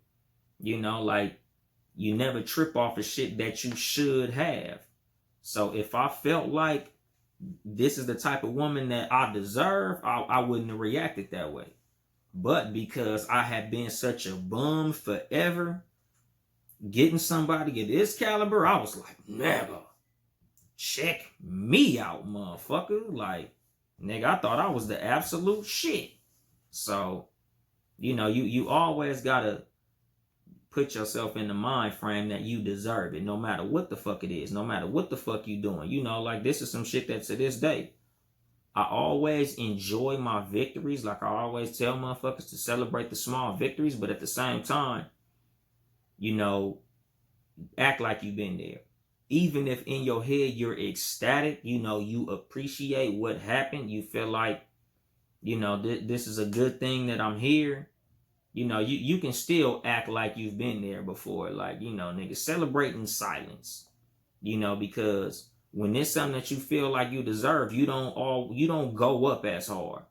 You know, like, you never trip off of shit that you should have. So if I felt like this is the type of woman that I deserve, I wouldn't have reacted that way. But because I had been such a bum forever, getting somebody of this caliber, I was like, never. Check me out, motherfucker. Like, nigga, I thought I was the absolute shit. So, you know, you always gotta put yourself in the mind frame that you deserve it, no matter what the fuck it is, no matter what the fuck you doing. You know, like, this is some shit that to this day, I always enjoy my victories. Like, I always tell motherfuckers to celebrate the small victories, but at the same time, you know, act like you've been there. Even if in your head you're ecstatic, you know, you appreciate what happened, you feel like, you know, this is a good thing that I'm here. You know, you can still act like you've been there before. Like, you know, nigga, celebrate in silence. You know, because when it's something that you feel like you deserve, you don't go up as hard.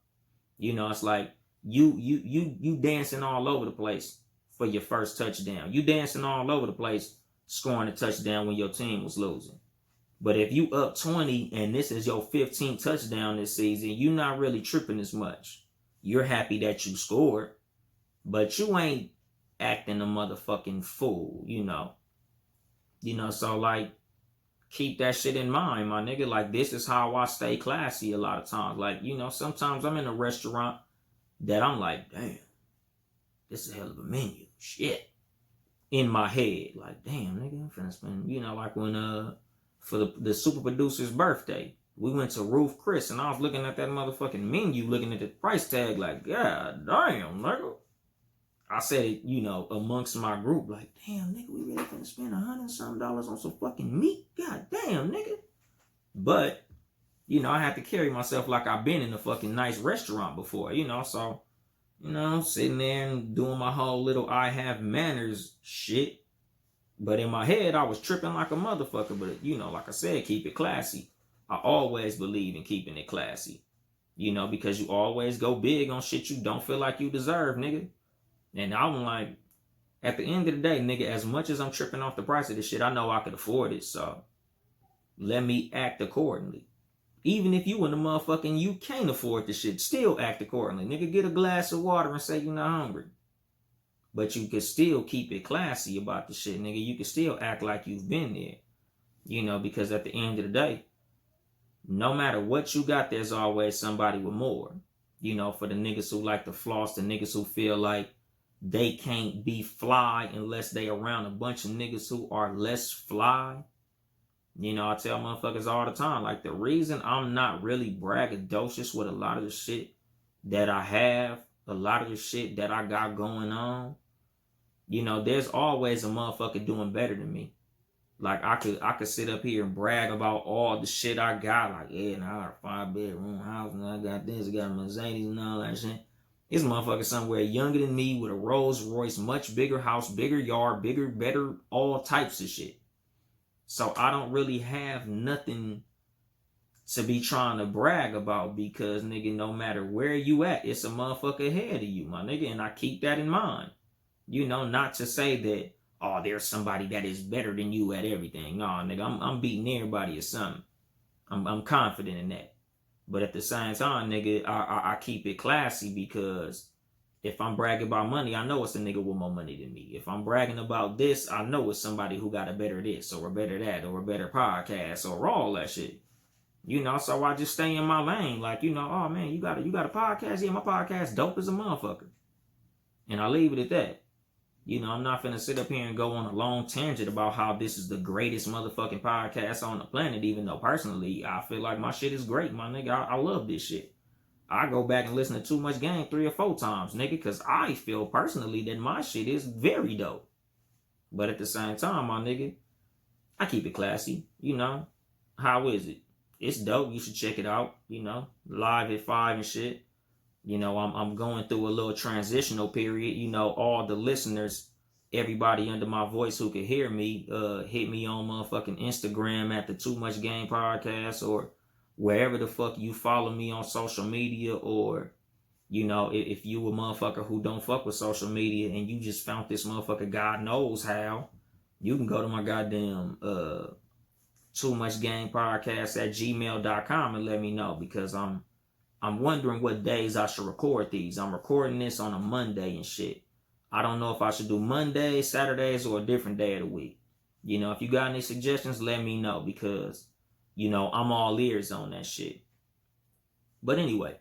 You know, it's like you dancing all over the place for your first touchdown. You dancing all over the place scoring a touchdown when your team was losing. But if you up 20 and this is your 15th touchdown this season, you're not really tripping as much. You're happy that you scored, but you ain't acting a motherfucking fool, you know. You know, so, like, keep that shit in mind, my nigga. Like, this is how I stay classy a lot of times. Like, you know, sometimes I'm in a restaurant that I'm like, damn, this is a hell of a menu. Shit. In my head. Like, damn, nigga, I'm finna spend, you know, like when, for the super producer's birthday, we went to Roof Chris, and I was looking at that motherfucking menu, looking at the price tag, like, god damn, nigga. I said it, you know, amongst my group, like, damn, nigga, we really finna spend $100-something on some fucking meat? God damn, nigga. But, you know, I had to carry myself like I've been in a fucking nice restaurant before, you know, so, you know, sitting there and doing my whole little I have manners shit. But in my head, I was tripping like a motherfucker. But, you know, like I said, keep it classy. I always believe in keeping it classy. You know, because you always go big on shit you don't feel like you deserve, nigga. And I'm like, at the end of the day, nigga, as much as I'm tripping off the price of this shit, I know I could afford it. So let me act accordingly. Even if you in the motherfucking, you can't afford the shit, still act accordingly. Nigga, get a glass of water and say you're not hungry. But you can still keep it classy about the shit, nigga. You can still act like you've been there. You know, because at the end of the day, no matter what you got, there's always somebody with more. You know, for the niggas who like to floss, the niggas who feel like they can't be fly unless they around a bunch of niggas who are less fly. You know, I tell motherfuckers all the time, like, the reason I'm not really braggadocious with a lot of the shit that I have, a lot of the shit that I got going on, you know, there's always a motherfucker doing better than me. Like, I could sit up here and brag about all the shit I got. Like, yeah, and I got a 5-bedroom house, and I got this, I got a Mercedes and all that shit. This motherfucker somewhere younger than me with a Rolls Royce, much bigger house, bigger yard, bigger, better, all types of shit. So I don't really have nothing to be trying to brag about because, nigga, no matter where you at, it's a motherfucker ahead of you, my nigga. And I keep that in mind. You know, not to say that, oh, there's somebody that is better than you at everything. No, nigga, I'm beating everybody or something. I'm confident in that. But at the same time, nigga, I keep it classy because if I'm bragging about money, I know it's a nigga with more money than me. If I'm bragging about this, I know it's somebody who got a better this or a better that or a better podcast or all that shit. You know, so I just stay in my lane. Like, you know, oh man, you got a podcast? Yeah, my podcast dope as a motherfucker. And I leave it at that. You know, I'm not finna sit up here and go on a long tangent about how this is the greatest motherfucking podcast on the planet, even though personally, I feel like my shit is great, my nigga. I love this shit. I go back and listen to Too Much Game 3 or 4 times, nigga, because I feel personally that my shit is very dope. But at the same time, my nigga, I keep it classy, you know. How is it? It's dope. You should check it out, you know. Live at 5 and shit. You know, I'm going through a little transitional period. You know, all the listeners, everybody under my voice who could hear me, hit me on motherfucking Instagram at the Too Much Game Podcast, or wherever the fuck you follow me on social media. Or, you know, if you a motherfucker who don't fuck with social media and you just found this motherfucker God knows how, you can go to my goddamn Too Much Game Podcast at gmail.com and let me know, because I'm wondering what days I should record these. I'm recording this on a Monday and shit. I don't know if I should do Mondays, Saturdays, or a different day of the week. You know, if you got any suggestions, let me know, because, you know, I'm all ears on that shit. But anyway,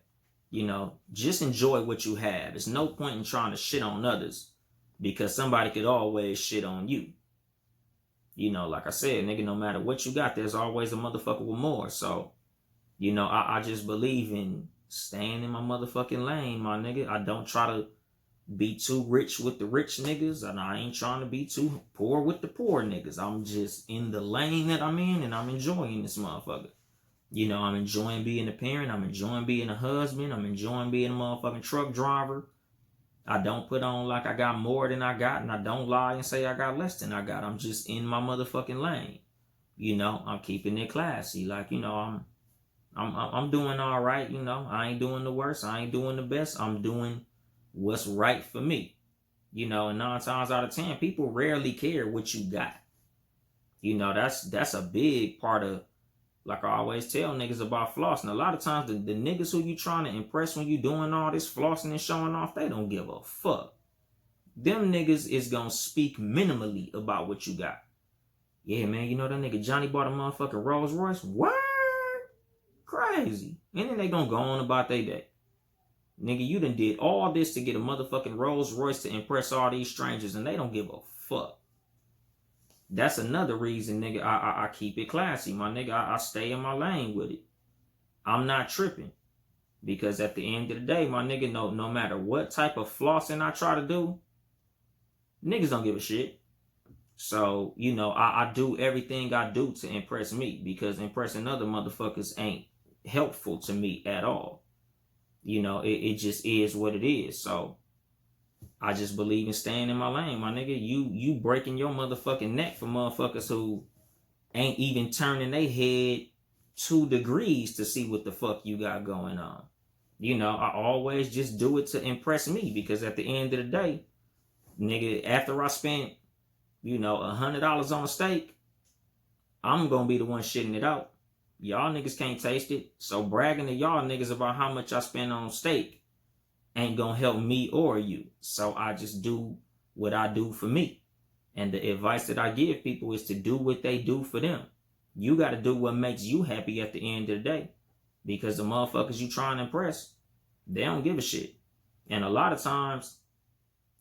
you know, just enjoy what you have. There's no point in trying to shit on others, because somebody could always shit on you. You know, like I said, nigga, no matter what you got, there's always a motherfucker with more. So, you know, I just believe in staying in my motherfucking lane, my nigga. I don't try to be too rich with the rich niggas, and I ain't trying to be too poor with the poor niggas. I'm just in the lane that I'm in, and I'm enjoying this motherfucker. You know, I'm enjoying being a parent. I'm enjoying being a husband. I'm enjoying being a motherfucking truck driver. I don't put on like I got more than I got, and I don't lie and say I got less than I got. I'm just in my motherfucking lane. You know, I'm keeping it classy. Like, you know, I'm doing all right. You know, I ain't doing the worst. I ain't doing the best. I'm doing what's right for me. You know, and 9 times out of 10, people rarely care what you got. You know, that's a big part of, like I always tell niggas about flossing. A lot of times the niggas who you trying to impress when you doing all this flossing and showing off, they don't give a fuck. Them niggas is gonna speak minimally about what you got. Yeah, man, you know that nigga Johnny bought a motherfucking Rolls Royce? What? Crazy. And then they gonna go on about their day. Nigga, you done did all this to get a motherfucking Rolls Royce to impress all these strangers, and they don't give a fuck. That's another reason, nigga, I keep it classy, my nigga. I stay in my lane with it. I'm not tripping. Because at the end of the day, my nigga, no matter what type of flossing I try to do, niggas don't give a shit. So, you know, I do everything I do to impress me, because impressing other motherfuckers ain't helpful to me at all. You know, it just is what it is. So I just believe in staying in my lane, my nigga. You breaking your motherfucking neck for motherfuckers who ain't even turning their head 2 degrees to see what the fuck you got going on. You know, I always just do it to impress me, because at the end of the day, nigga, after I spent, you know, $100 on a steak, I'm gonna be the one shitting it out. Y'all niggas can't taste it. So bragging to y'all niggas about how much I spend on steak ain't gonna help me or you. So I just do what I do for me. And the advice that I give people is to do what they do for them. You gotta do what makes you happy at the end of the day. Because the motherfuckers you trying to impress, they don't give a shit. And a lot of times,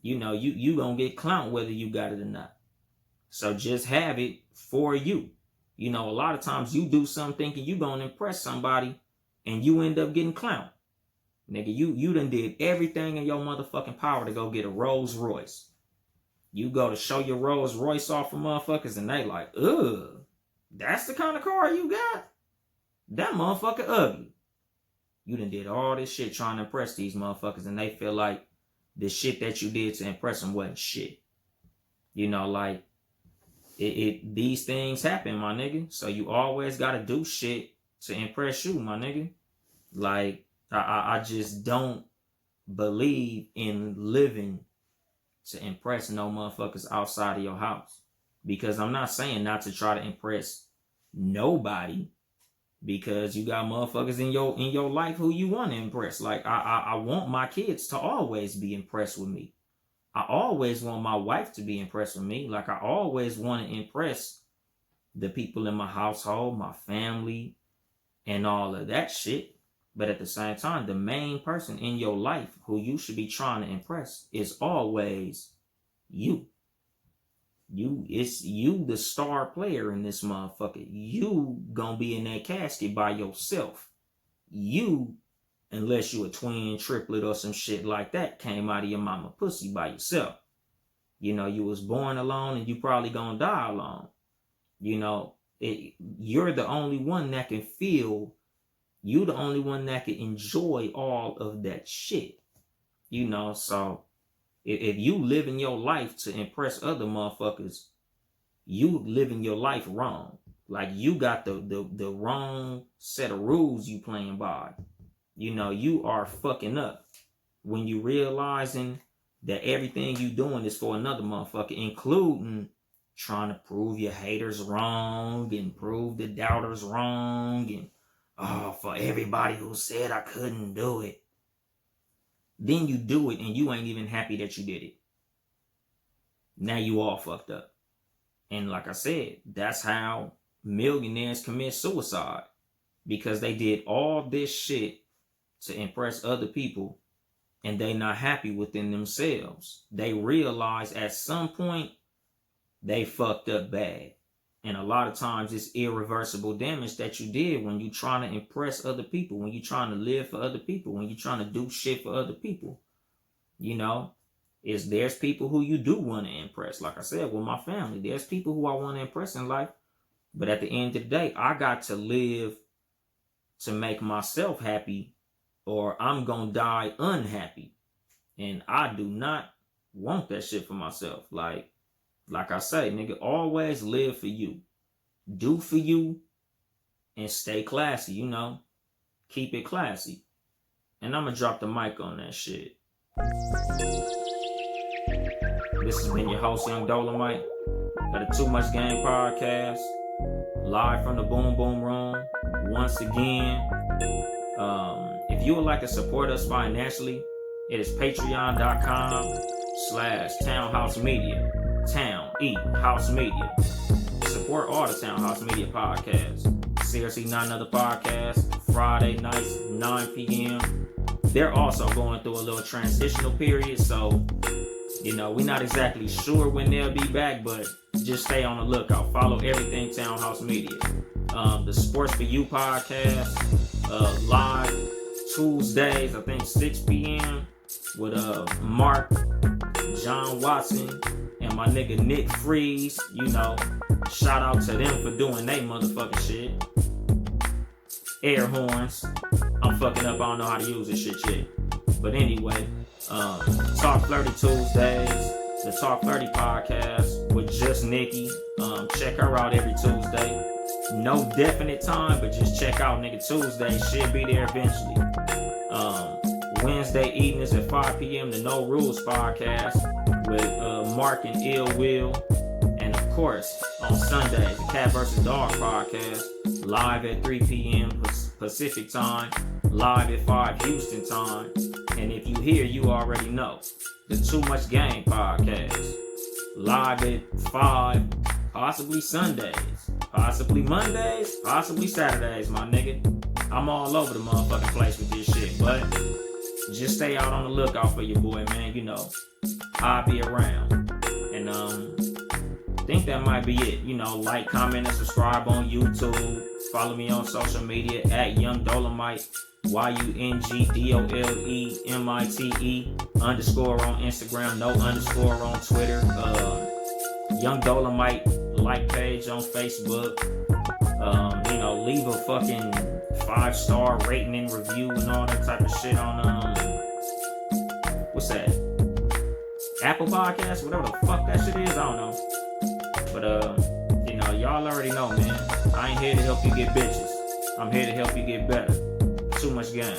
you know, you gonna get clout whether you got it or not. So just have it for you. You know, a lot of times you do something thinking you gonna impress somebody, and you end up getting clout. Nigga, you done did everything in your motherfucking power to go get a Rolls Royce. You go to show your Rolls Royce off for motherfuckers, and they like, ugh, that's the kind of car you got? That motherfucker ugly. You done did all this shit trying to impress these motherfuckers, and they feel like the shit that you did to impress them wasn't shit. You know, like, these things happen, my nigga. So you always gotta do shit to impress you, my nigga. Like, I just don't believe in living to impress no motherfuckers outside of your house. Because I'm not saying not to try to impress nobody, because you got motherfuckers in your life who you want to impress. Like, I want my kids to always be impressed with me. I always want my wife to be impressed with me. Like, I always want to impress the people in my household, my family, and all of that shit. But at the same time, the main person in your life who you should be trying to impress is always you. It's you, the star player in this motherfucker. You gonna be in that casket by yourself. You, unless you a twin, triplet, or some shit like that, came out of your mama pussy by yourself. You know, you was born alone, and you probably gonna die alone. You know, you're the only one that can feel You the only one that can enjoy all of that shit. So if you living your life to impress other motherfuckers, you living your life wrong. Like, you got the wrong set of rules you playing by. You are fucking up when you realizing that everything you doing is for another motherfucker, including trying to prove your haters wrong and prove the doubters wrong, and for everybody who said I couldn't do it. Then you do it and you ain't even happy that you did it. Now you all fucked up. And like I said, that's how millionaires commit suicide, because they did all this shit to impress other people and they not happy within themselves. They realize at some point they fucked up bad. And a lot of times it's irreversible damage that you did when you trying to impress other people, when you trying to live for other people, when you trying to do shit for other people. There's people who you do want to impress. Like I said, with my family, there's people who I want to impress in life. But at the end of the day, I got to live to make myself happy, or I'm going to die unhappy. And I do not want that shit for myself. Like I say, nigga, always live for you. Do for you and stay classy, Keep it classy. And I'm going to drop the mic on that shit. This has been your host, Yung Dolemite, for the Too Much Game podcast. Live from the Boom Boom Room. Once again, if you would like to support us financially, it is patreon.com/Townhouse Media. Town E House Media. Support all the Townhouse Media podcasts. Seriously, Not Another Podcast, Friday nights, 9 p.m. They're also going through a little transitional period, so we're not exactly sure when they'll be back, but just stay on the lookout. Follow everything Townhouse Media. The Sports For You podcast, live Tuesdays, I think 6 p.m. with Mark, John Watson, and my nigga Nick Freeze. Shout out to them for doing they motherfucking shit. Air horns. I'm fucking up, I don't know how to use this shit yet. But anyway, Talk Flirty Tuesdays, the Talk Flirty podcast with just Nikki. Check her out every Tuesday. No definite time, but just check out nigga Tuesday. She'll be there eventually. Wednesday evenings at 5 p.m. the No Rules podcast with Mark and Ill Will. And of course, on Sundays, the Cat vs. Dog podcast, live at 3 p.m. Pacific time, live at 5 Houston time. And if you hear, you already know. The Too Much Game podcast, live at 5, possibly Sundays, possibly Mondays, possibly Saturdays, my nigga. I'm all over the motherfucking place with this shit, but just stay out on the lookout for your boy, man. I'll be around. And I think that might be it. Like, comment, and subscribe on YouTube. Follow me on social media at YungDolemite, YungDolemite _ on Instagram, no underscore on Twitter. Yung Dolemite like page on Facebook. Leave a fucking 5-star rating and review and all that type of shit on what's that? Apple Podcasts, whatever the fuck that shit is, I don't know. But y'all already know, man. I ain't here to help you get bitches. I'm here to help you get better. Too much game.